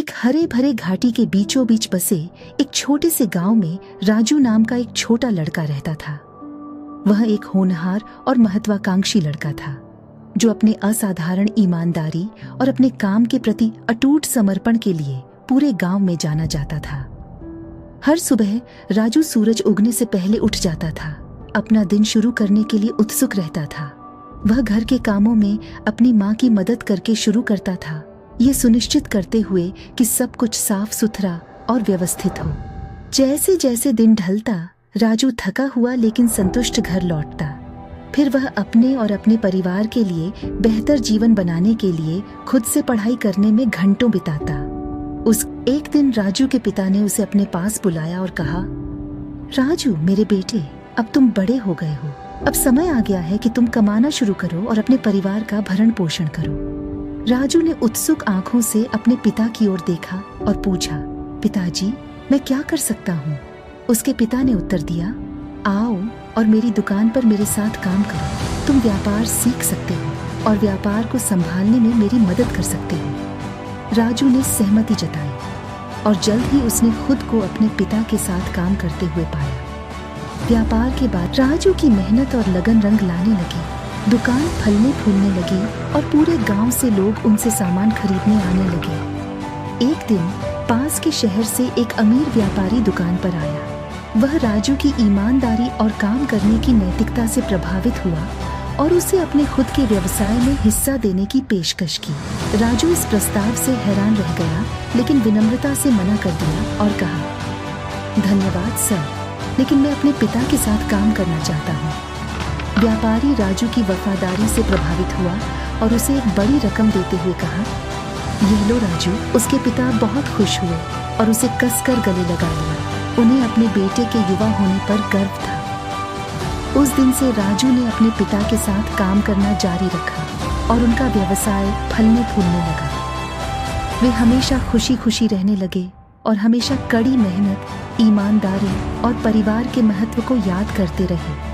एक हरे भरे घाटी के बीचों बीच बसे एक छोटे से गांव में राजू नाम का एक छोटा लड़का रहता था। वह एक होनहार और महत्वाकांक्षी लड़का था जो अपने असाधारण ईमानदारी और अपने काम के प्रति अटूट समर्पण के लिए पूरे गांव में जाना जाता था। हर सुबह राजू सूरज उगने से पहले उठ जाता था। अपना दिन शुरू करने के लिए उत्सुक रहता था। वह घर के कामों में अपनी माँ की मदद करके शुरू करता था, ये सुनिश्चित करते हुए कि सब कुछ साफ सुथरा और व्यवस्थित हो। जैसे जैसे दिन ढलता राजू थका हुआ लेकिन संतुष्ट घर लौटता। फिर वह अपने और अपने परिवार के लिए बेहतर जीवन बनाने के लिए खुद से पढ़ाई करने में घंटों बिताता। उस एक दिन राजू के पिता ने उसे अपने पास बुलाया और कहा, राजू मेरे बेटे, अब तुम बड़े हो गए हो। अब समय आ गया है कि तुम कमाना शुरू करो और अपने परिवार का भरण पोषण करो। राजू ने उत्सुक आंखों से अपने पिता की ओर देखा और पूछा, पिताजी मैं क्या कर सकता हूँ? उसके पिता ने उत्तर दिया, आओ और मेरी दुकान पर मेरे साथ काम करो। तुम व्यापार सीख सकते हो और व्यापार को संभालने में मेरी मदद कर सकते हो। राजू ने सहमति जताई और जल्द ही उसने खुद को अपने पिता के साथ काम करते हुए पाया। व्यापार के बाद राजू की मेहनत और लगन रंग लाने लगी। दुकान फलने फूलने लगी और पूरे गांव से लोग उनसे सामान खरीदने आने लगे। एक दिन पास के शहर से एक अमीर व्यापारी दुकान पर आया। वह राजू की ईमानदारी और काम करने की नैतिकता से प्रभावित हुआ और उसे अपने खुद के व्यवसाय में हिस्सा देने की पेशकश की। राजू इस प्रस्ताव से हैरान रह गया लेकिन विनम्रता से मना कर दिया और कहा, धन्यवाद सर, लेकिन मैं अपने पिता के साथ काम करना चाहता हूँ। व्यापारी राजू की वफादारी से प्रभावित हुआ और उसे एक बड़ी रकम देते हुए कहा, ये लो राजू। उसके पिता बहुत खुश हुए और उसे कसकर गले लगा लिया। उन्हें अपने बेटे के युवा होने पर गर्व था। उस दिन से राजू ने अपने पिता के साथ काम करना जारी रखा और उनका व्यवसाय फलने फूलने लगा। वे हमेशा खुशी खुशी रहने लगे और हमेशा कड़ी मेहनत, ईमानदारी और परिवार के महत्व को याद करते रहे।